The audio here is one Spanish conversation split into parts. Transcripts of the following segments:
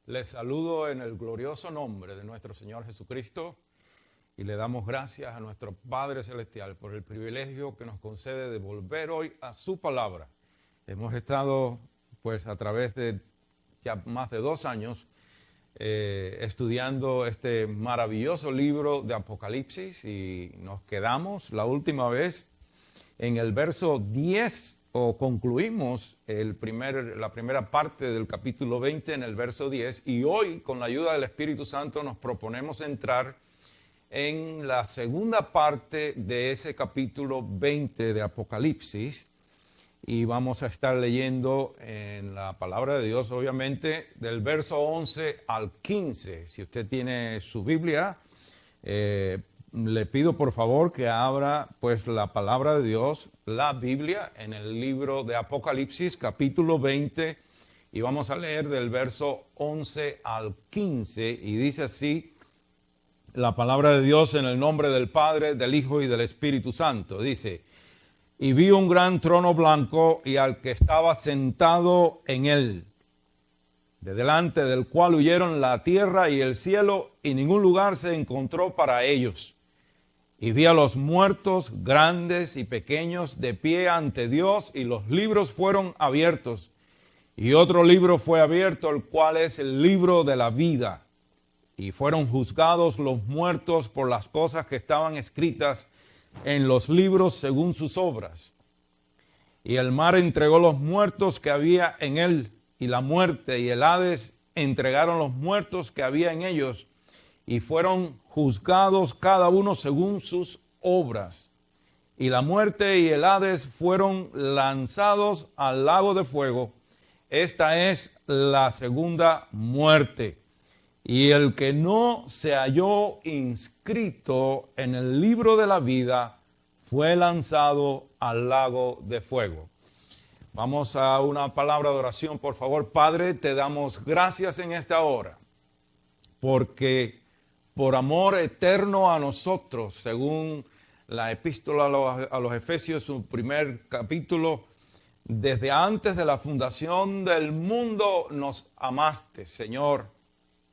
Les saludo en el glorioso nombre de nuestro Señor Jesucristo y le damos gracias a nuestro Padre Celestial por el privilegio que nos concede de volver hoy a su palabra. Hemos estado pues a través de ya más de 2 años estudiando este maravilloso libro de Apocalipsis y nos quedamos la última vez en el verso 10 o concluimos la primera parte del capítulo 20 en el verso 10 y hoy con la ayuda del Espíritu Santo nos proponemos entrar en la segunda parte de ese capítulo 20 de Apocalipsis y vamos a estar leyendo en la palabra de Dios obviamente del verso 11 al 15. Si usted tiene su Biblia, le pido por favor que abra pues la palabra de Dios, la Biblia, en el libro de Apocalipsis, capítulo 20, y vamos a leer del verso 11 al 15, y dice así la palabra de Dios en el nombre del Padre, del Hijo y del Espíritu Santo. Dice: y vi un gran trono blanco y al que estaba sentado en él, de delante del cual huyeron la tierra y el cielo, y ningún lugar se encontró para ellos. Y vi a los muertos, grandes y pequeños, de pie ante Dios, y los libros fueron abiertos. Y otro libro fue abierto, el cual es el libro de la vida. Y fueron juzgados los muertos por las cosas que estaban escritas en los libros según sus obras. Y el mar entregó los muertos que había en él, y la muerte y el Hades entregaron los muertos que había en ellos, y fueron juzgados cada uno según sus obras. Y la muerte y el Hades fueron lanzados al lago de fuego. Esta es la segunda muerte. Y el que no se halló inscrito en el libro de la vida fue lanzado al lago de fuego. Vamos a una palabra de oración, por favor. Padre, te damos gracias en esta hora, porque por amor eterno a nosotros, según la epístola a los Efesios, su primer capítulo, desde antes de la fundación del mundo nos amaste, Señor,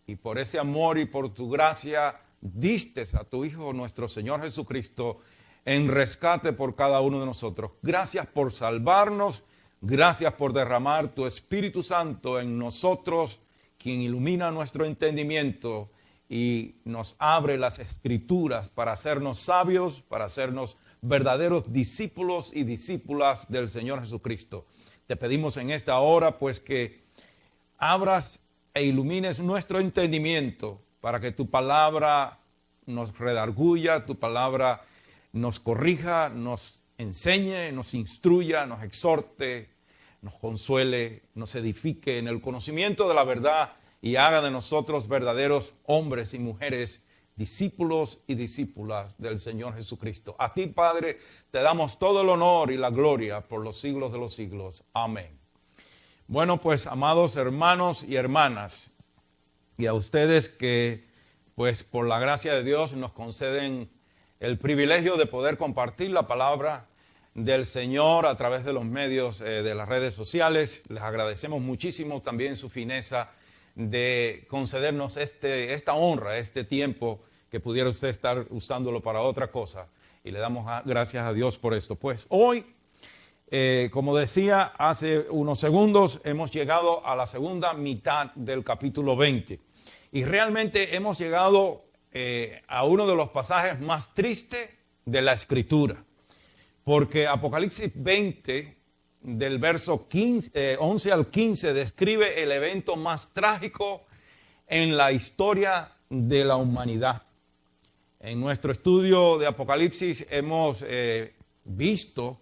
y por ese amor y por tu gracia diste a tu Hijo, nuestro Señor Jesucristo, en rescate por cada uno de nosotros. Gracias por salvarnos, gracias por derramar tu Espíritu Santo en nosotros, quien ilumina nuestro entendimiento y nos abre las Escrituras para hacernos sabios, para hacernos verdaderos discípulos y discípulas del Señor Jesucristo. Te pedimos en esta hora pues que abras e ilumines nuestro entendimiento para que tu palabra nos redarguya, tu palabra nos corrija, nos enseñe, nos instruya, nos exhorte, nos consuele, nos edifique en el conocimiento de la verdad y haga de nosotros verdaderos hombres y mujeres, discípulos y discípulas del Señor Jesucristo. A ti, Padre, te damos todo el honor y la gloria por los siglos de los siglos. Amén. Bueno, pues, amados hermanos y hermanas, y a ustedes que, pues, por la gracia de Dios nos conceden el privilegio de poder compartir la palabra del Señor a través de los medios de las redes sociales, les agradecemos muchísimo también su fineza de concedernos esta honra, este tiempo que pudiera usted estar usándolo para otra cosa, y le damos gracias a Dios por esto. Pues hoy, como decía hace unos segundos, hemos llegado a la segunda mitad del capítulo 20 y realmente hemos llegado a uno de los pasajes más tristes de la Escritura, porque Apocalipsis 20 del verso 11 al 15 describe el evento más trágico en la historia de la humanidad. En nuestro estudio de Apocalipsis hemos visto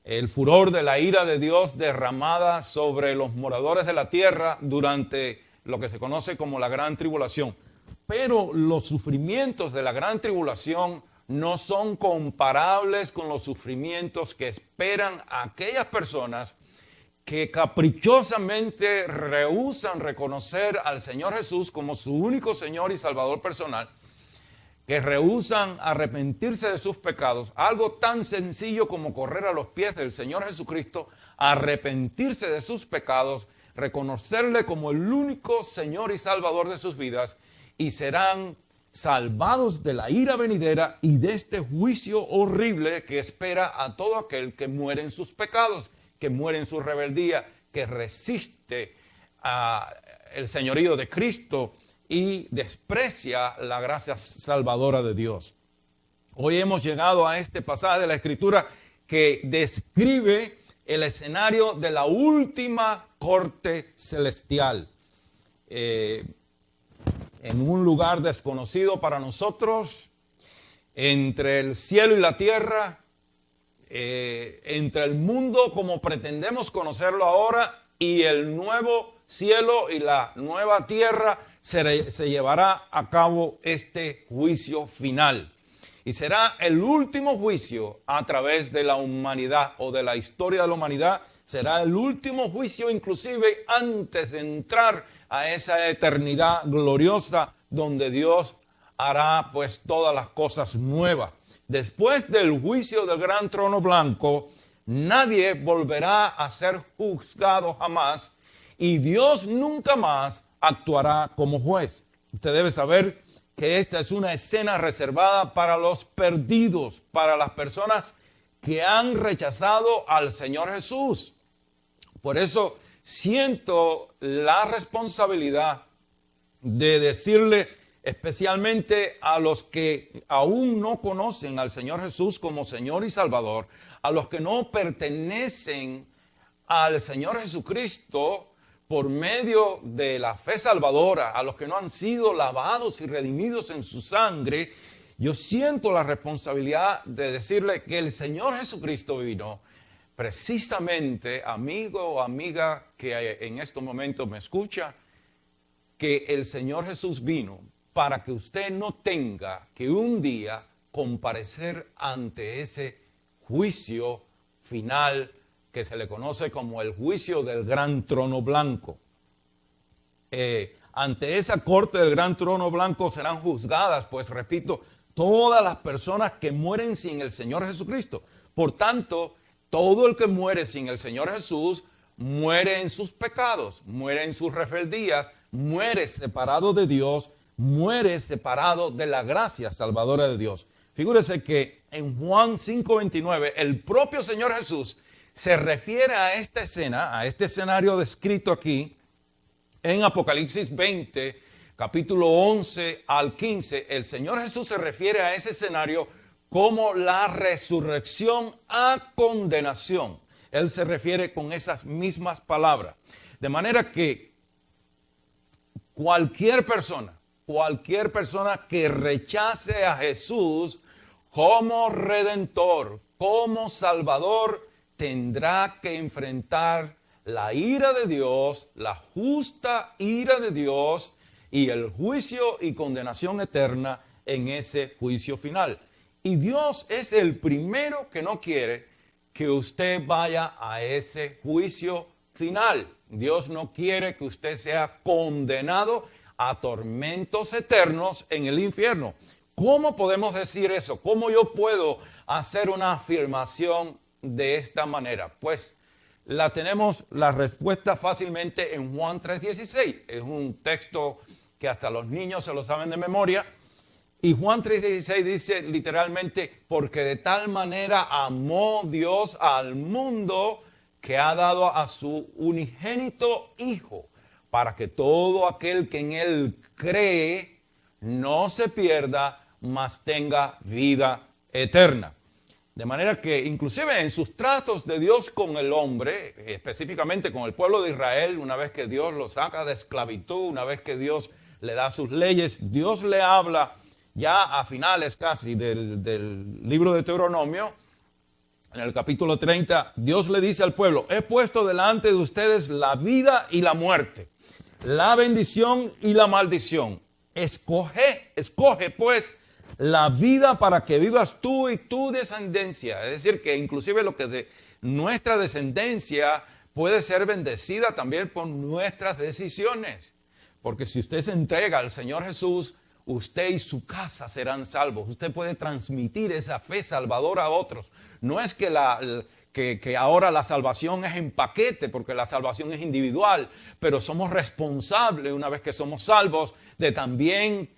el furor de la ira de Dios derramada sobre los moradores de la tierra durante lo que se conoce como la Gran Tribulación. Pero los sufrimientos de la Gran Tribulación no son comparables con los sufrimientos que esperan a aquellas personas que caprichosamente rehúsan reconocer al Señor Jesús como su único Señor y Salvador personal, que rehúsan arrepentirse de sus pecados, algo tan sencillo como correr a los pies del Señor Jesucristo, arrepentirse de sus pecados, reconocerle como el único Señor y Salvador de sus vidas, y serán salvados de la ira venidera y de este juicio horrible que espera a todo aquel que muere en sus pecados, que muere en su rebeldía, que resiste el señorío de Cristo y desprecia la gracia salvadora de Dios. Hoy hemos llegado a este pasaje de la Escritura que describe el escenario de la última corte celestial. En un lugar desconocido para nosotros, entre el cielo y la tierra, entre el mundo como pretendemos conocerlo ahora y el nuevo cielo y la nueva tierra, se llevará a cabo este juicio final. Y será el último juicio a través de la humanidad o de la historia de la humanidad. Será el último juicio inclusive antes de entrar a esa eternidad gloriosa donde Dios hará pues todas las cosas nuevas. Después del juicio del gran trono blanco, nadie volverá a ser juzgado jamás y Dios nunca más actuará como juez. Usted debe saber que esta es una escena reservada para los perdidos, para las personas que han rechazado al Señor Jesús. Por eso siento la responsabilidad de decirle especialmente a los que aún no conocen al Señor Jesús como Señor y Salvador, a los que no pertenecen al Señor Jesucristo por medio de la fe salvadora, a los que no han sido lavados y redimidos en su sangre. Yo siento la responsabilidad de decirle que el Señor Jesucristo vino precisamente, amigo o amiga que en estos momentos me escucha, que el Señor Jesús vino para que usted no tenga que un día comparecer ante ese juicio final que se le conoce como el juicio del gran trono blanco. Ante esa corte del gran trono blanco serán juzgadas, pues repito, todas las personas que mueren sin el Señor Jesucristo. Por tanto, todo el que muere sin el Señor Jesús muere en sus pecados, muere en sus rebeldías, muere separado de Dios, muere separado de la gracia salvadora de Dios. Figúrese que en Juan 5:29 el propio Señor Jesús se refiere a esta escena, a este escenario descrito aquí en Apocalipsis 20, capítulo 11 al 15. El Señor Jesús se refiere a ese escenario como la resurrección a condenación. Él se refiere con esas mismas palabras. De manera que cualquier persona que rechace a Jesús como Redentor, como Salvador, tendrá que enfrentar la ira de Dios, la justa ira de Dios y el juicio y condenación eterna en ese juicio final. Y Dios es el primero que no quiere que usted vaya a ese juicio final. Dios no quiere que usted sea condenado a tormentos eternos en el infierno. ¿Cómo podemos decir eso? ¿Cómo yo puedo hacer una afirmación de esta manera? Pues tenemos la respuesta fácilmente en Juan 3:16. Es un texto que hasta los niños se lo saben de memoria. Y Juan 3:16 dice literalmente, porque de tal manera amó Dios al mundo que ha dado a su unigénito Hijo, para que todo aquel que en Él cree no se pierda, mas tenga vida eterna. De manera que inclusive en sus tratos de Dios con el hombre, específicamente con el pueblo de Israel, una vez que Dios lo saca de esclavitud, una vez que Dios le da sus leyes, Dios le habla ya a finales casi del libro de Deuteronomio, en el capítulo 30, Dios le dice al pueblo, he puesto delante de ustedes la vida y la muerte, la bendición y la maldición. Escoge pues la vida para que vivas tú y tu descendencia. Es decir, que inclusive lo que de nuestra descendencia puede ser bendecida también por nuestras decisiones. Porque si usted se entrega al Señor Jesús, usted y su casa serán salvos. Usted puede transmitir esa fe salvadora a otros. No es que que ahora la salvación es en paquete, porque la salvación es individual, pero somos responsables, una vez que somos salvos, de también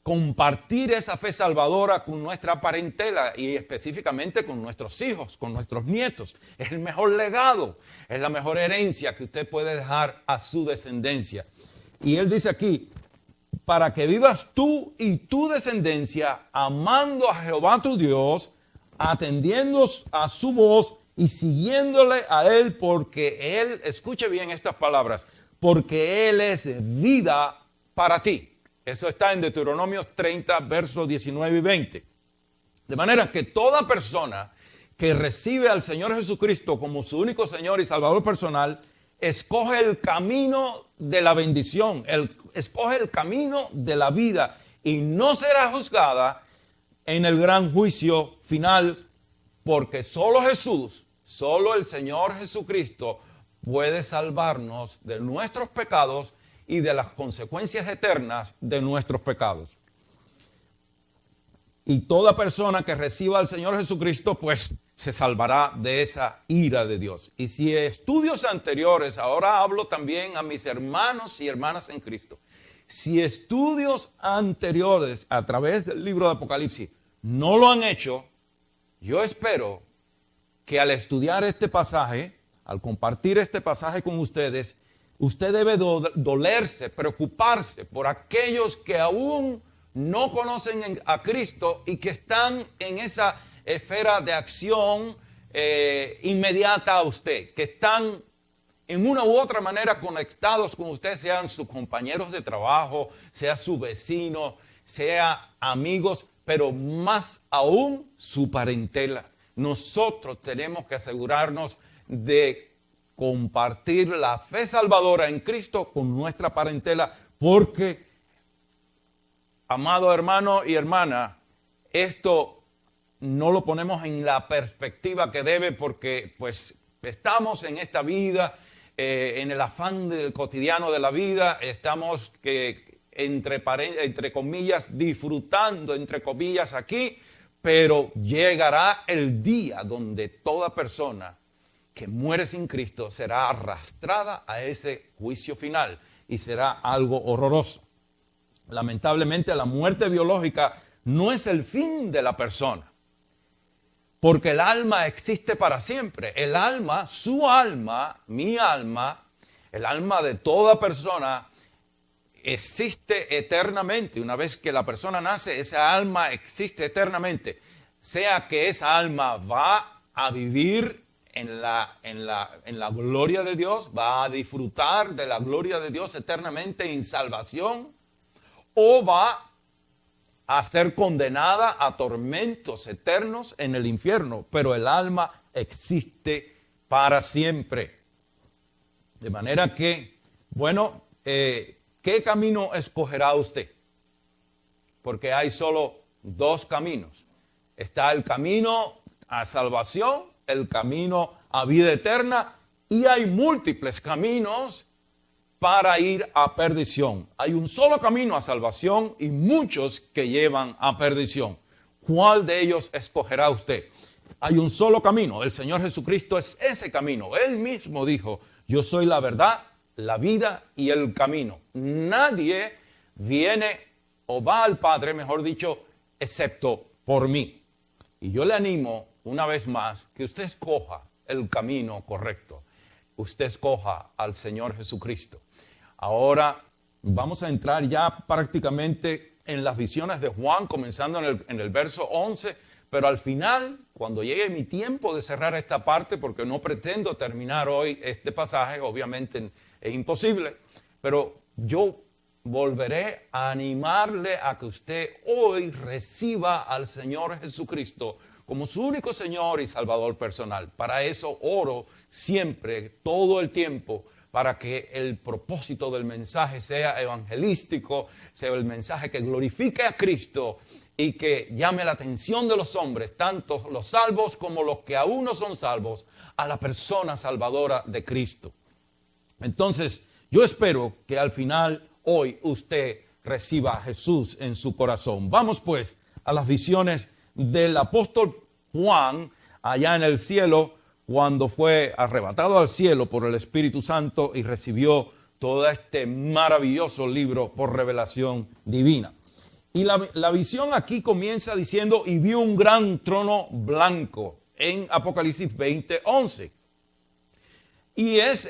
compartir esa fe salvadora con nuestra parentela y específicamente con nuestros hijos, con nuestros nietos. Es el mejor legado, es la mejor herencia que usted puede dejar a su descendencia. Y él dice aquí, para que vivas tú y tu descendencia amando a Jehová tu Dios, atendiendo a su voz y siguiéndole a él, porque él, escuche bien estas palabras, porque él es vida para ti. Eso está en Deuteronomio 30, versos 19 y 20. De manera que toda persona que recibe al Señor Jesucristo como su único Señor y Salvador personal, escoge el camino de la bendición, escoge el camino de la vida y no será juzgada en el gran juicio final, porque solo Jesús, solo el Señor Jesucristo puede salvarnos de nuestros pecados y de las consecuencias eternas de nuestros pecados. Y toda persona que reciba al Señor Jesucristo, pues se salvará de esa ira de Dios. Y si estudios anteriores, ahora hablo también a mis hermanos y hermanas en Cristo. Si estudios anteriores a través del libro de Apocalipsis no lo han hecho, yo espero que al estudiar este pasaje, al compartir este pasaje con ustedes, usted debe dolerse, preocuparse por aquellos que aún no conocen a Cristo y que están en esa esfera de acción inmediata a usted, que están en una u otra manera conectados con usted, sean sus compañeros de trabajo, sea su vecino, sea amigos, pero más aún su parentela. Nosotros tenemos que asegurarnos de compartir la fe salvadora en Cristo con nuestra parentela, porque, amado hermano y hermana, esto no lo ponemos en la perspectiva que debe, porque pues estamos en esta vida, en el afán del cotidiano de la vida, estamos entre comillas disfrutando, entre comillas aquí, pero llegará el día donde toda persona que muere sin Cristo será arrastrada a ese juicio final y será algo horroroso. Lamentablemente la muerte biológica no es el fin de la persona, porque el alma existe para siempre. El alma, su alma, mi alma, el alma de toda persona existe eternamente. Una vez que la persona nace, esa alma existe eternamente. Sea que esa alma va a vivir en la gloria de Dios, va a disfrutar de la gloria de Dios eternamente en salvación, o va a ser condenada a tormentos eternos en el infierno, pero el alma existe para siempre. De manera que, bueno, ¿qué camino escogerá usted? Porque hay solo dos caminos. Está el camino a salvación, el camino a vida eterna, y hay múltiples caminos para ir a perdición. Hay un solo camino a salvación y muchos que llevan a perdición. ¿Cuál de ellos escogerá usted? Hay un solo camino. El Señor Jesucristo es ese camino. Él mismo dijo, yo soy la verdad, la vida y el camino. Nadie viene o va al Padre, mejor dicho, excepto por mí. Y yo le animo una vez más que usted escoja el camino correcto. Usted escoja al Señor Jesucristo. Ahora vamos a entrar ya prácticamente en las visiones de Juan, comenzando en el verso 11, pero al final, cuando llegue mi tiempo de cerrar esta parte, porque no pretendo terminar hoy este pasaje, obviamente es imposible, pero yo volveré a animarle a que usted hoy reciba al Señor Jesucristo como su único Señor y Salvador personal. Para eso oro siempre, todo el tiempo, para que el propósito del mensaje sea evangelístico, sea el mensaje que glorifique a Cristo y que llame la atención de los hombres, tanto los salvos como los que aún no son salvos, a la persona salvadora de Cristo. Entonces, yo espero que al final, hoy, usted reciba a Jesús en su corazón. Vamos pues a las visiones del apóstol Juan allá en el cielo, cuando fue arrebatado al cielo por el Espíritu Santo y recibió todo este maravilloso libro por revelación divina. Y la visión aquí comienza diciendo, y vio un gran trono blanco en Apocalipsis 20:11. Y es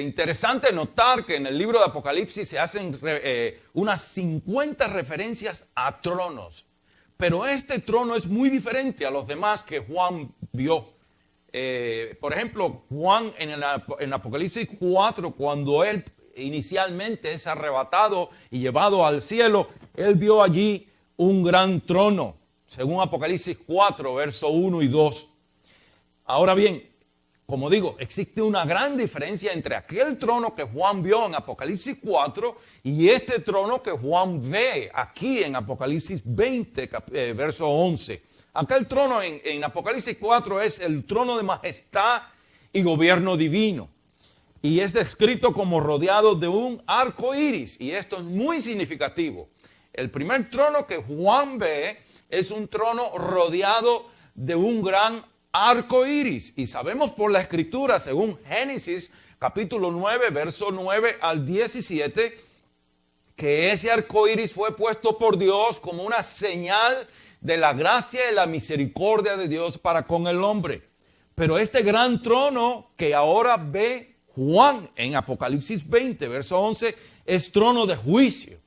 interesante notar que en el libro de Apocalipsis se hacen unas 50 referencias a tronos. Pero este trono es muy diferente a los demás que Juan vio. Por ejemplo, Juan en Apocalipsis 4, cuando él inicialmente es arrebatado y llevado al cielo, él vio allí un gran trono, según Apocalipsis 4, versos 1 y 2. Ahora bien, como digo, existe una gran diferencia entre aquel trono que Juan vio en Apocalipsis 4 y este trono que Juan ve aquí en Apocalipsis 20, verso 11. Aquel trono en Apocalipsis 4 es el trono de majestad y gobierno divino. Y es descrito como rodeado de un arco iris. Y esto es muy significativo. El primer trono que Juan ve es un trono rodeado de un gran arco iris. Y sabemos por la escritura, según Génesis capítulo 9, verso 9 al 17, que ese arco iris fue puesto por Dios como una señal de la gracia y la misericordia de Dios para con el hombre. Pero este gran trono que ahora ve Juan en Apocalipsis 20, verso 11, es trono de juicio.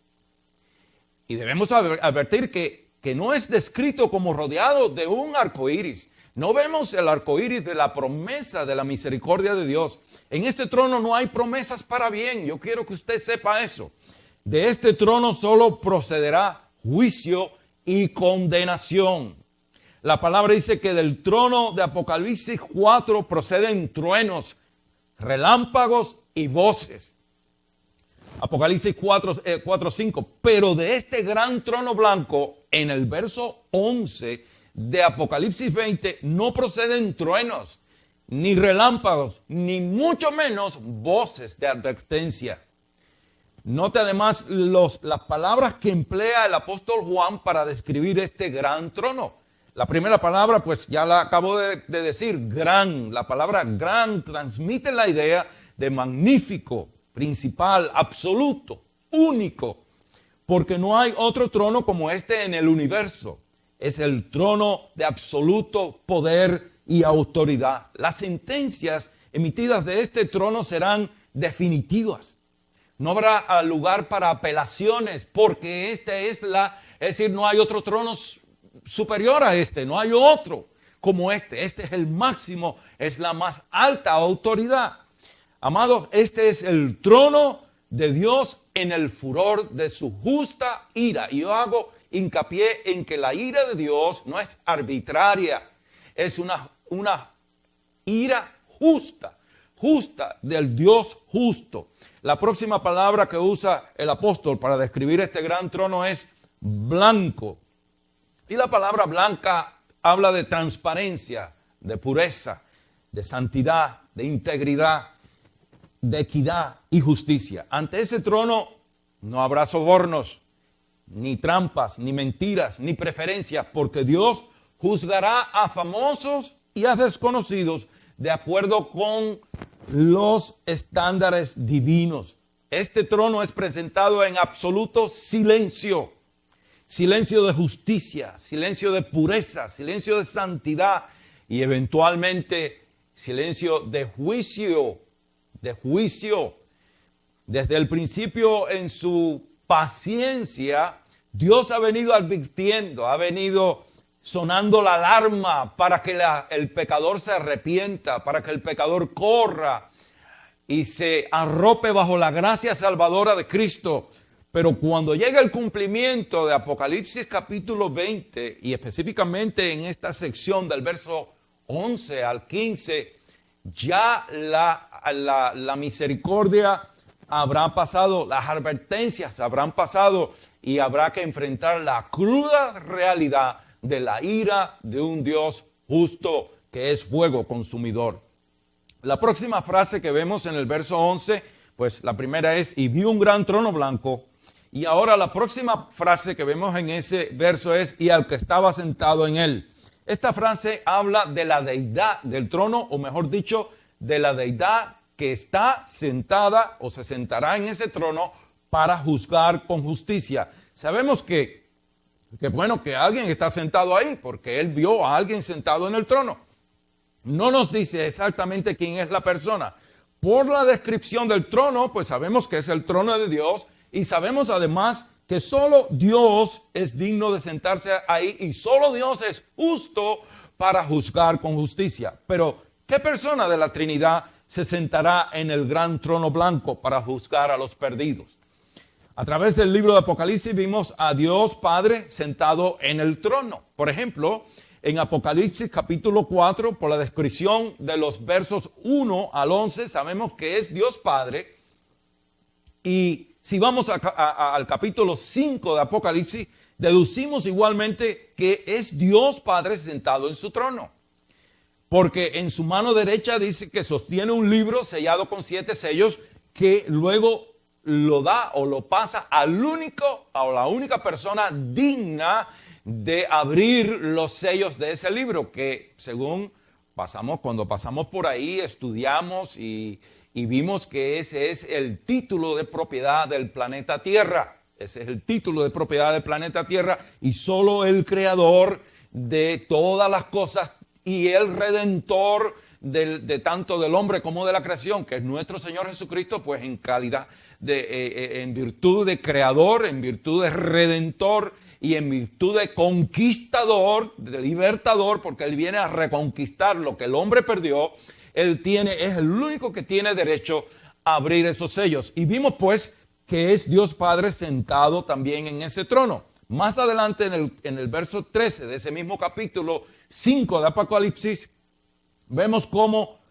Y debemos advertir que no es descrito como rodeado de un arco iris. No vemos el arco iris de la promesa de la misericordia de Dios. En este trono no hay promesas para bien. Yo quiero que usted sepa eso. De este trono solo procederá juicio y condenación. La palabra dice que del trono de Apocalipsis 4 proceden truenos, relámpagos y voces. Apocalipsis 4:5. Pero de este gran trono blanco, en el verso 11 de Apocalipsis 20, no proceden truenos, ni relámpagos, ni mucho menos voces de advertencia. Note además las palabras que emplea el apóstol Juan para describir este gran trono. La primera palabra, pues ya la acabo de decir, gran. La palabra gran transmite la idea de magnífico, principal, absoluto, único. Porque no hay otro trono como este en el universo. Es el trono de absoluto poder y autoridad. Las sentencias emitidas de este trono serán definitivas. No habrá lugar para apelaciones porque es decir, no hay otro trono superior a este, no hay otro como este. Este es el máximo, es la más alta autoridad. Amados, este es el trono de Dios en el furor de su justa ira. Y yo hago hincapié en que la ira de Dios no es arbitraria, es una ira justa del Dios justo. La próxima palabra que usa el apóstol para describir este gran trono es blanco. Y la palabra blanca habla de transparencia, de pureza, de santidad, de integridad, de equidad y justicia. Ante ese trono no habrá sobornos, ni trampas, ni mentiras, ni preferencias, porque Dios juzgará a famosos y a desconocidos de acuerdo con los estándares divinos. Este trono es presentado en absoluto silencio. Silencio de justicia, silencio de pureza, silencio de santidad y eventualmente silencio de juicio. Desde el principio, en su paciencia, Dios ha venido advirtiendo, ha venido sonando la alarma para que el pecador se arrepienta, para que el pecador corra y se arrope bajo la gracia salvadora de Cristo. Pero cuando llega el cumplimiento de Apocalipsis capítulo 20, y específicamente en esta sección del verso 11 al 15, ya la misericordia habrá pasado, las advertencias habrán pasado y habrá que enfrentar la cruda realidad de la ira de un Dios justo que es fuego consumidor. La próxima frase que vemos en el verso 11, pues la primera es, y vi un gran trono blanco. Y ahora la próxima frase que vemos en ese verso es, y al que estaba sentado en él. Esta frase habla de la deidad del trono, o mejor dicho, de la deidad que está sentada o se sentará en ese trono para juzgar con justicia. Sabemos que alguien está sentado ahí porque él vio a alguien sentado en el trono. No nos dice exactamente quién es la persona. Por la descripción del trono, pues sabemos que es el trono de Dios y sabemos además que solo Dios es digno de sentarse ahí y solo Dios es justo para juzgar con justicia. Pero, ¿qué persona de la Trinidad se sentará en el gran trono blanco para juzgar a los perdidos? A través del libro de Apocalipsis vimos a Dios Padre sentado en el trono. Por ejemplo, en Apocalipsis capítulo 4, por la descripción de los versos 1 al 11, sabemos que es Dios Padre. Y si vamos al capítulo 5 de Apocalipsis, deducimos igualmente que es Dios Padre sentado en su trono. Porque en su mano derecha dice que sostiene un libro sellado con 7 sellos que luego lo da o lo pasa al único o la única persona digna de abrir los sellos de ese libro, que según cuando pasamos por ahí, estudiamos y vimos que ese es el título de propiedad del planeta Tierra. Ese es el título de propiedad del planeta Tierra y solo el creador de todas las cosas y el redentor de tanto del hombre como de la creación, que es nuestro Señor Jesucristo, pues en calidad en virtud de creador, en virtud de redentor y en virtud de conquistador, de libertador, porque Él viene a reconquistar lo que el hombre perdió. Es el único que tiene derecho a abrir esos sellos. Y vimos pues que es Dios Padre sentado también en ese trono. Más adelante en el verso 13 de ese mismo capítulo 5 de Apocalipsis, vemos cómo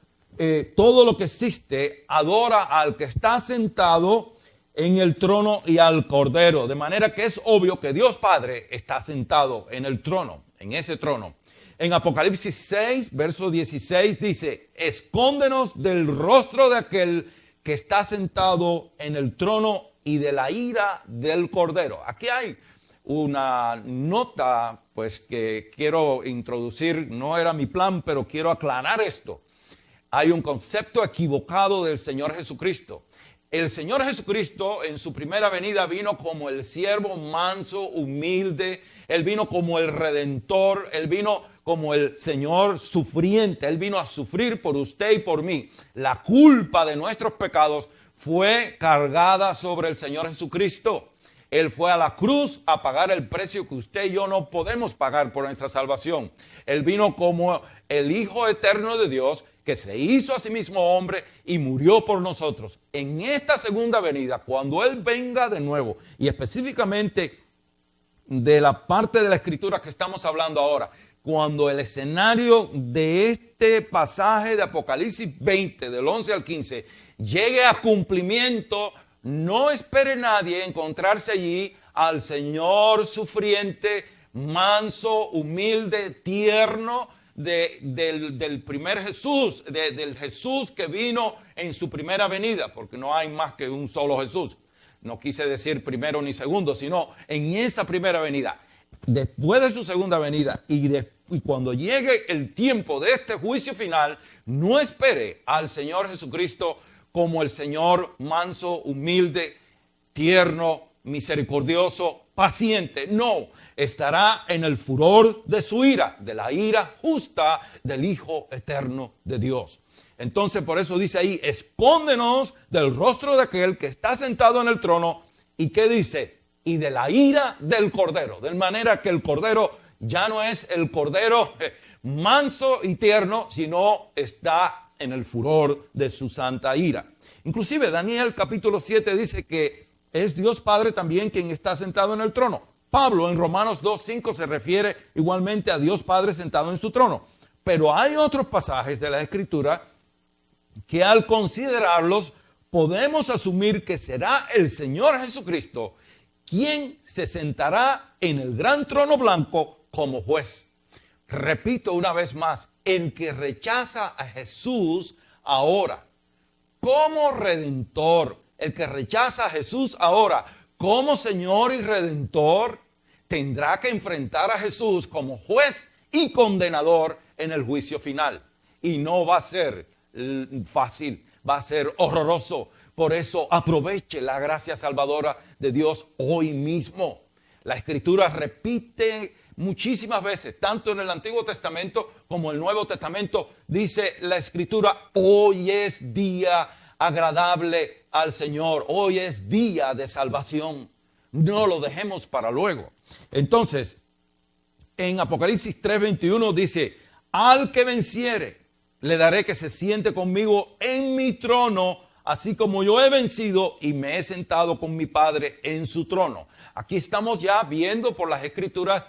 todo lo que existe adora al que está sentado en el trono y al Cordero. De manera que es obvio que Dios Padre está sentado en el trono, en ese trono. En Apocalipsis 6, verso 16 dice: escóndenos del rostro de aquel que está sentado en el trono y de la ira del Cordero. Aquí hay una nota pues que quiero introducir, no era mi plan, pero quiero aclarar esto. Hay un concepto equivocado del Señor Jesucristo. El Señor Jesucristo en su primera venida vino como el siervo manso, humilde. Él vino como el redentor. Él vino como el Señor sufriente. Él vino a sufrir por usted y por mí. La culpa de nuestros pecados fue cargada sobre el Señor Jesucristo. Él fue a la cruz a pagar el precio que usted y yo no podemos pagar por nuestra salvación. Él vino como el Hijo eterno de Dios, que se hizo a sí mismo hombre y murió por nosotros. En esta segunda venida, cuando Él venga de nuevo, y específicamente de la parte de la escritura que estamos hablando ahora, cuando el escenario de este pasaje de Apocalipsis 20, del 11 al 15, llegue a cumplimiento, no espere nadie encontrarse allí al Señor sufriente, manso, humilde, tierno, del primer Jesús, del Jesús que vino en su primera venida, porque no hay más que un solo Jesús. No quise decir primero ni segundo, sino en esa primera venida. Después de su segunda venida y cuando llegue el tiempo de este juicio final, no espere al Señor Jesucristo como el Señor manso, humilde, tierno, misericordioso, paciente. No, estará en el furor de su ira, de la ira justa del Hijo eterno de Dios. Entonces por eso dice ahí: escóndenos del rostro de aquel que está sentado en el trono. ¿Y qué dice? Y de la ira del Cordero. De manera que el Cordero ya no es el Cordero manso y tierno, sino está en el furor de su santa ira. Inclusive Daniel capítulo 7 dice que es Dios Padre también quien está sentado en el trono. Pablo en Romanos 2:5 se refiere igualmente a Dios Padre sentado en su trono. Pero hay otros pasajes de la Escritura que al considerarlos podemos asumir que será el Señor Jesucristo quien se sentará en el gran trono blanco como juez. Repito una vez más, el que rechaza a Jesús ahora como redentor, el que rechaza a Jesús ahora como Señor y Redentor, tendrá que enfrentar a Jesús como juez y condenador en el juicio final. Y no va a ser fácil, va a ser horroroso. Por eso aproveche la gracia salvadora de Dios hoy mismo. La Escritura repite muchísimas veces, tanto en el Antiguo Testamento como en el Nuevo Testamento, dice la Escritura: hoy es día agradable al Señor, hoy es día de salvación. No lo dejemos para luego. Entonces, en Apocalipsis 3:21 dice: al que venciere, le daré que se siente conmigo en mi trono, así como yo he vencido y me he sentado con mi Padre en su trono. Aquí estamos ya viendo por las Escrituras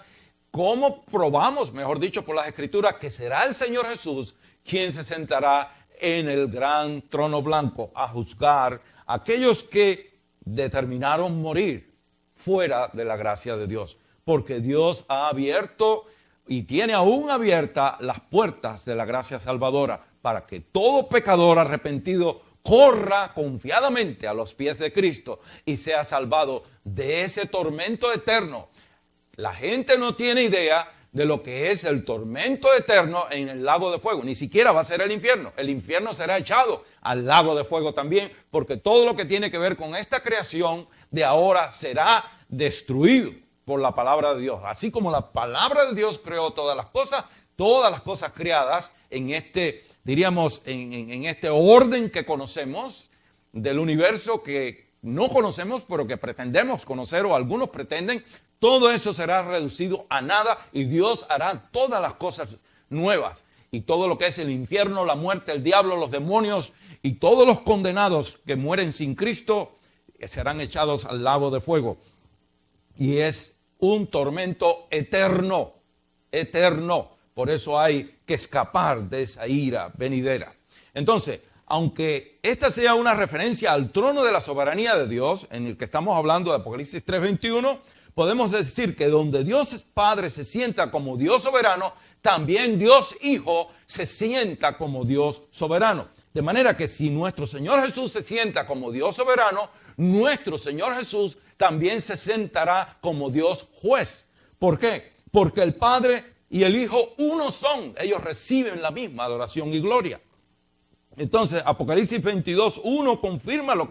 cómo probamos, mejor dicho, por las Escrituras, que será el Señor Jesús quien se sentará en el gran trono blanco a juzgar a aquellos que determinaron morir fuera de la gracia de Dios. Porque Dios ha abierto y tiene aún abiertas las puertas de la gracia salvadora para que todo pecador arrepentido corra confiadamente a los pies de Cristo y sea salvado de ese tormento eterno. La gente no tiene idea de lo que es el tormento eterno en el lago de fuego. Ni siquiera va a ser el infierno. El infierno será echado al lago de fuego también, porque todo lo que tiene que ver con esta creación de ahora será destruido por la palabra de Dios. Así como la palabra de Dios creó todas las cosas creadas en este, diríamos, en este orden que conocemos del universo, que no conocemos pero que pretendemos conocer, o algunos pretenden. Todo eso será reducido a nada y Dios hará todas las cosas nuevas. Y todo lo que es el infierno, la muerte, el diablo, los demonios y todos los condenados que mueren sin Cristo serán echados al lago de fuego. Y es un tormento eterno, eterno. Por eso hay que escapar de esa ira venidera. Entonces, aunque esta sea una referencia al trono de la soberanía de Dios, en el que estamos hablando de Apocalipsis 3:21, podemos decir que donde Dios Padre se sienta como Dios soberano, también Dios Hijo se sienta como Dios soberano. De manera que si nuestro Señor Jesús se sienta como Dios soberano, nuestro Señor Jesús también se sentará como Dios juez. ¿Por qué? Porque el Padre y el Hijo uno son. Ellos reciben la misma adoración y gloria. Entonces, Apocalipsis 22:1 confirma lo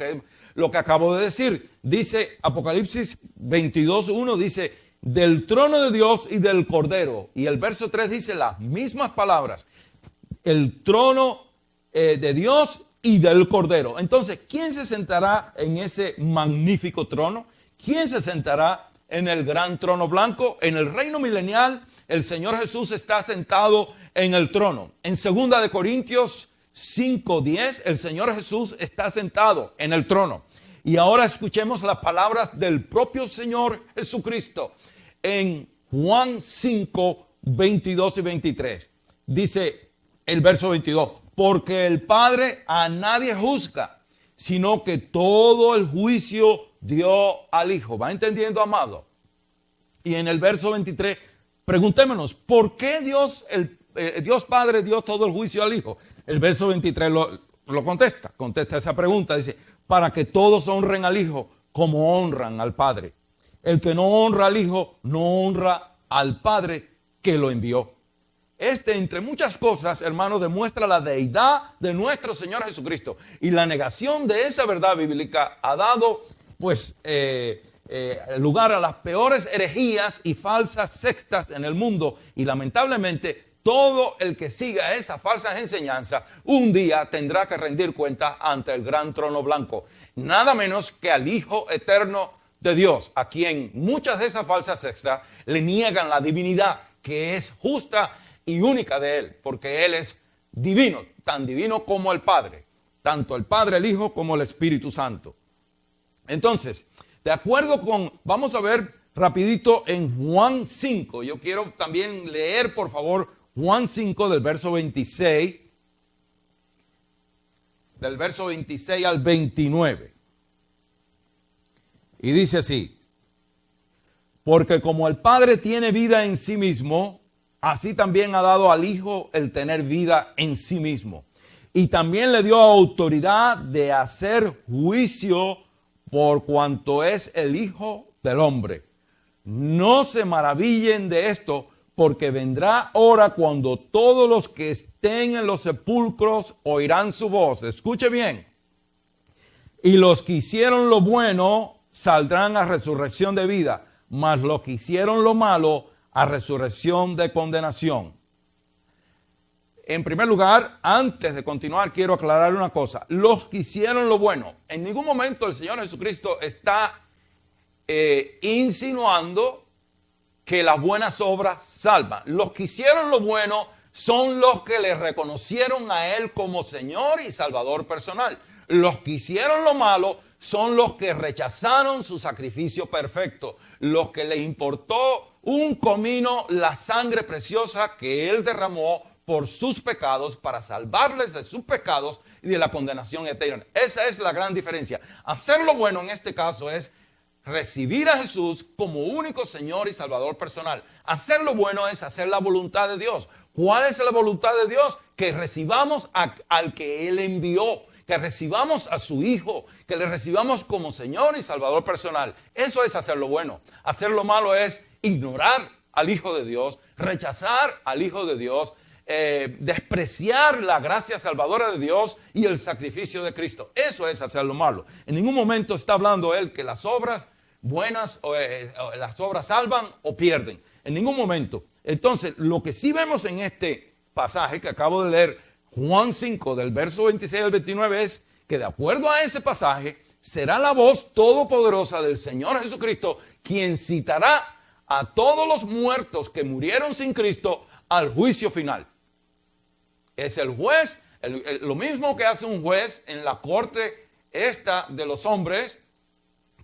que acabo de decir. Dice Apocalipsis 22:1, dice: del trono de Dios y del Cordero. Y el verso 3 dice las mismas palabras: el trono de Dios y del Cordero. Entonces, ¿quién se sentará en ese magnífico trono? ¿Quién se sentará en el gran trono blanco? En el reino milenial, el Señor Jesús está sentado en el trono. En 2 Corintios 5:10, el Señor Jesús está sentado en el trono. Y ahora escuchemos las palabras del propio Señor Jesucristo en Juan 5:22 y 23. Dice el verso 22: porque el Padre a nadie juzga, sino que todo el juicio dio al Hijo. ¿Va entendiendo, amado? Y en el verso 23, preguntémonos, ¿por qué Dios Padre dio todo el juicio al Hijo? El verso 23 lo contesta esa pregunta. Dice: para que todos honren al Hijo como honran al Padre. El que no honra al Hijo no honra al Padre que lo envió. Entre muchas cosas, hermanos, demuestra la deidad de nuestro Señor Jesucristo. Y la negación de esa verdad bíblica ha dado, pues, lugar a las peores herejías y falsas sectas en el mundo. Y lamentablemente, todo el que siga esas falsas enseñanzas, un día tendrá que rendir cuenta ante el gran trono blanco. Nada menos que al Hijo eterno de Dios, a quien muchas de esas falsas sectas le niegan la divinidad, que es justa y única de Él, porque Él es divino, tan divino como el Padre, tanto el Padre, el Hijo, como el Espíritu Santo. Entonces, de acuerdo con, vamos a ver rapidito en Juan 5, yo quiero también leer, por favor, Juan 5 del verso 26, al 29. Y dice así: porque como el Padre tiene vida en sí mismo, así también ha dado al Hijo el tener vida en sí mismo. Y también le dio autoridad de hacer juicio por cuanto es el Hijo del Hombre. No se maravillen de esto, porque vendrá hora cuando todos los que estén en los sepulcros oirán su voz. Escuche bien. Y los que hicieron lo bueno saldrán a resurrección de vida, mas los que hicieron lo malo a resurrección de condenación. En primer lugar, antes de continuar, quiero aclarar una cosa. Los que hicieron lo bueno. En ningún momento el Señor Jesucristo está insinuando que las buenas obras salvan. Los que hicieron lo bueno son los que le reconocieron a Él como Señor y Salvador personal. Los que hicieron lo malo son los que rechazaron su sacrificio perfecto. Los que le importó un comino la sangre preciosa que Él derramó por sus pecados, para salvarles de sus pecados y de la condenación eterna. Esa es la gran diferencia. Hacer lo bueno en este caso es recibir a Jesús como único Señor y Salvador personal. Hacer lo bueno es hacer la voluntad de Dios. ¿Cuál es la voluntad de Dios? Que recibamos al que Él envió, que recibamos a su Hijo, que le recibamos como Señor y Salvador personal. Eso es hacer lo bueno. Hacer lo malo es ignorar al Hijo de Dios, rechazar al Hijo de Dios, despreciar la gracia salvadora de Dios y el sacrificio de Cristo. Eso es hacer lo malo. En ningún momento está hablando Él que las obras buenas o las obras salvan o pierden. En ningún momento. Entonces, lo que sí vemos en este pasaje que acabo de leer, Juan 5, del verso 26 al 29, es que de acuerdo a ese pasaje, será la voz todopoderosa del Señor Jesucristo quien citará a todos los muertos que murieron sin Cristo al juicio final. Es el juez, lo mismo que hace un juez en la corte esta de los hombres,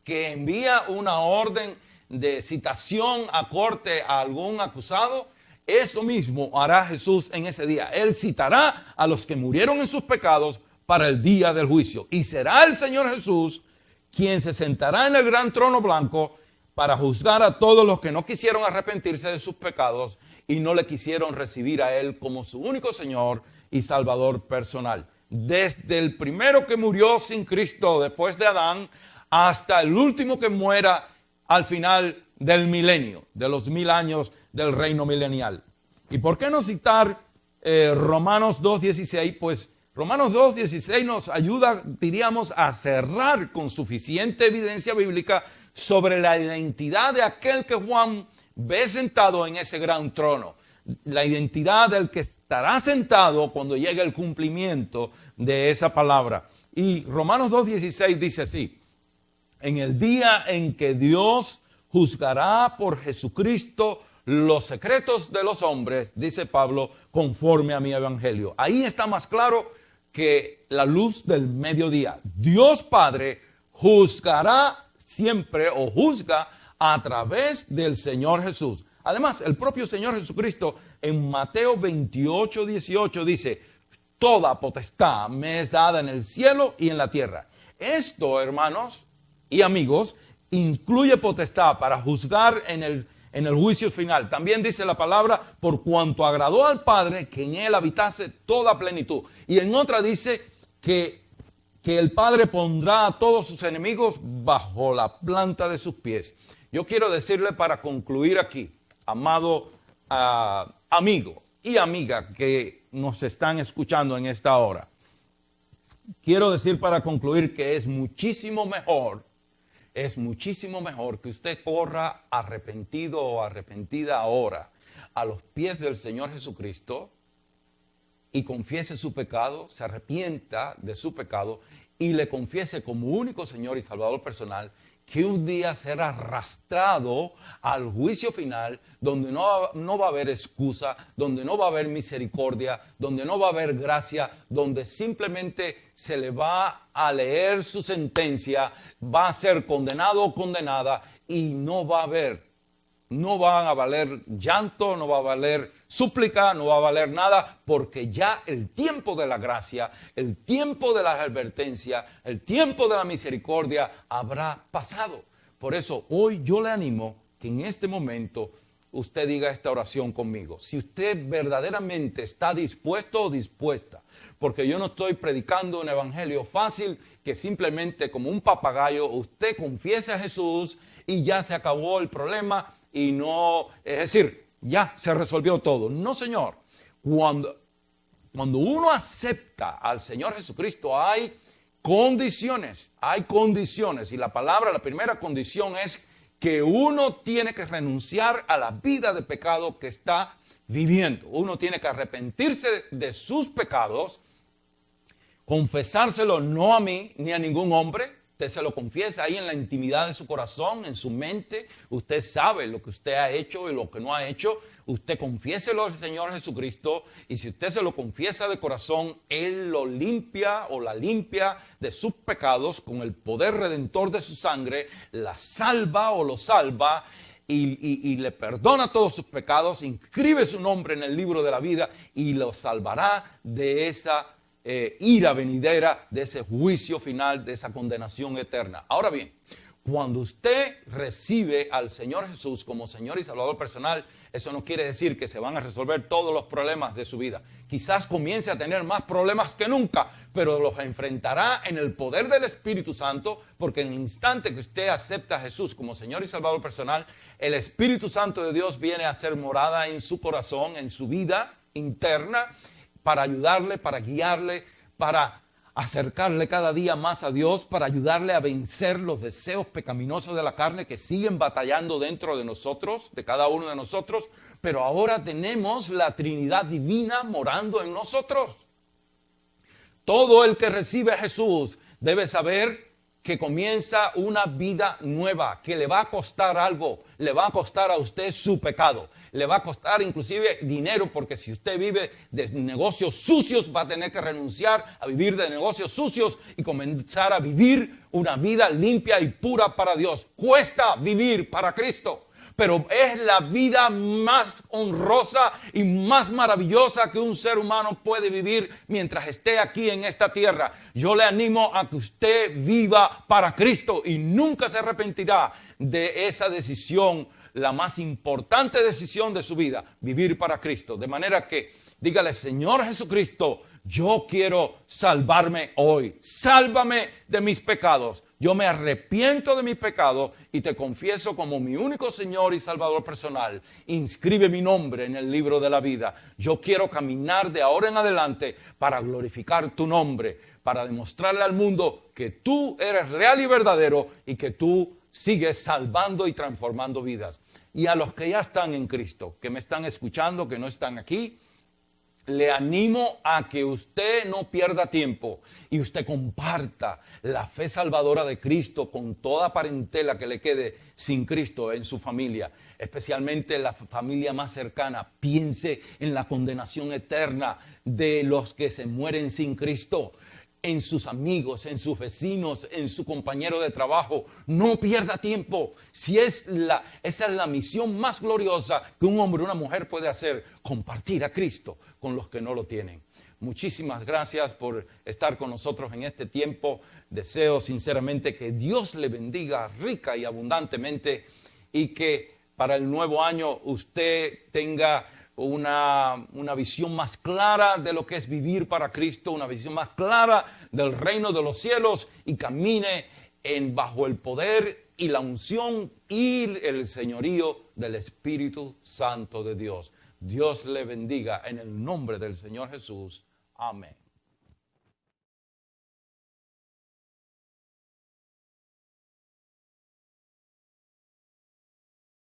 que envía una orden de citación a corte a algún acusado. Eso mismo hará Jesús en ese día. Él citará a los que murieron en sus pecados para el día del juicio. Y será el Señor Jesús quien se sentará en el gran trono blanco para juzgar a todos los que no quisieron arrepentirse de sus pecados y no le quisieron recibir a Él como su único Señor y Salvador personal. Desde el primero que murió sin Cristo después de Adán, hasta el último que muera al final del milenio, de los 1000 años del reino milenial. ¿Y por qué no citar Romanos 2.16? Pues Romanos 2.16 nos ayuda, diríamos, a cerrar con suficiente evidencia bíblica sobre la identidad de aquel que Juan ve sentado en ese gran trono. La identidad del que estará sentado cuando llegue el cumplimiento de esa palabra. Y Romanos 2.16 dice así: en el día en que Dios juzgará por Jesucristo los secretos de los hombres, dice Pablo, conforme a mi evangelio. Ahí está más claro que la luz del mediodía. Dios Padre juzgará siempre o juzga a través del Señor Jesús. Además, el propio Señor Jesucristo en Mateo 28:18 dice: toda potestad me es dada en el cielo y en la tierra. Esto, hermanos y amigos, incluye potestad para juzgar en el juicio final. También dice la palabra: por cuanto agradó al Padre que en él habitase toda plenitud. Y en otra dice que el Padre pondrá a todos sus enemigos bajo la planta de sus pies. Yo quiero decirle para concluir aquí, amado amigo y amiga que nos están escuchando en esta hora, quiero decir para concluir que es muchísimo mejor que usted corra arrepentido o arrepentida ahora a los pies del Señor Jesucristo y confiese su pecado, se arrepienta de su pecado y le confiese como único Señor y Salvador personal, que un día será arrastrado al juicio final, donde no va a haber excusa, donde no va a haber misericordia, donde no va a haber gracia, donde simplemente se le va a leer su sentencia, va a ser condenado o condenada y no van a valer llanto, no va a valer súplica, no va a valer nada, porque ya el tiempo de la gracia, el tiempo de la advertencia, el tiempo de la misericordia habrá pasado. Por eso hoy yo le animo que en este momento usted diga esta oración conmigo. Si usted verdaderamente está dispuesto o dispuesta, porque yo no estoy predicando un evangelio fácil que simplemente como un papagayo usted confiese a Jesús y ya se acabó el problema. Y no, es decir, ya se resolvió todo. No, Señor. Cuando uno acepta al Señor Jesucristo, hay condiciones. Y la primera condición es que uno tiene que renunciar a la vida de pecado que está viviendo. Uno tiene que arrepentirse de sus pecados, confesárselo no a mí ni a ningún hombre. Usted se lo confiesa ahí en la intimidad de su corazón, en su mente. Usted sabe lo que usted ha hecho y lo que no ha hecho. Usted confiéselo al Señor Jesucristo, y si usted se lo confiesa de corazón, Él lo limpia o la limpia de sus pecados con el poder redentor de su sangre, la salva o lo salva y le perdona todos sus pecados, inscribe su nombre en el libro de la vida y lo salvará de esa ira venidera, de ese juicio final, de esa condenación eterna. Ahora bien, cuando usted recibe al Señor Jesús como Señor y Salvador personal, eso no quiere decir que se van a resolver todos los problemas de su vida. Quizás comience a tener más problemas que nunca, pero los enfrentará en el poder del Espíritu Santo, porque en el instante que usted acepta a Jesús como Señor y Salvador personal, el Espíritu Santo de Dios viene a hacer morada en su corazón, en su vida interna, para ayudarle, para guiarle, para acercarle cada día más a Dios, para ayudarle a vencer los deseos pecaminosos de la carne que siguen batallando dentro de nosotros, de cada uno de nosotros. Pero ahora tenemos la Trinidad divina morando en nosotros. Todo el que recibe a Jesús debe saber que comienza una vida nueva, que le va a costar algo. Le va a costar a usted su pecado. Le va a costar inclusive dinero, porque si usted vive de negocios sucios, va a tener que renunciar a vivir de negocios sucios y comenzar a vivir una vida limpia y pura para Dios. Cuesta vivir para Cristo, pero es la vida más honrosa y más maravillosa que un ser humano puede vivir mientras esté aquí en esta tierra. Yo le animo a que usted viva para Cristo y nunca se arrepentirá de esa decisión, la más importante decisión de su vida, vivir para Cristo. De manera que dígale: Señor Jesucristo, yo quiero salvarme hoy. Sálvame de mis pecados. Yo me arrepiento de mis pecados y te confieso como mi único Señor y Salvador personal. Inscribe mi nombre en el libro de la vida. Yo quiero caminar de ahora en adelante para glorificar tu nombre, para demostrarle al mundo que tú eres real y verdadero y que tú sigues salvando y transformando vidas. Y a los que ya están en Cristo, que me están escuchando, que no están aquí, le animo a que usted no pierda tiempo y usted comparta la fe salvadora de Cristo con toda parentela que le quede sin Cristo en su familia, especialmente la familia más cercana. Piense en la condenación eterna de los que se mueren sin Cristo, en sus amigos, en sus vecinos, en su compañero de trabajo. No pierda tiempo. Esa es la misión más gloriosa que un hombre o una mujer puede hacer: compartir a Cristo con los que no lo tienen. Muchísimas gracias por estar con nosotros en este tiempo. Deseo sinceramente que Dios le bendiga rica y abundantemente, y que para el nuevo año usted tenga una visión más clara de lo que es vivir para Cristo, una visión más clara del reino de los cielos, y camine bajo el poder y la unción y el señorío del Espíritu Santo de Dios. Dios le bendiga en el nombre del Señor Jesús. Amén.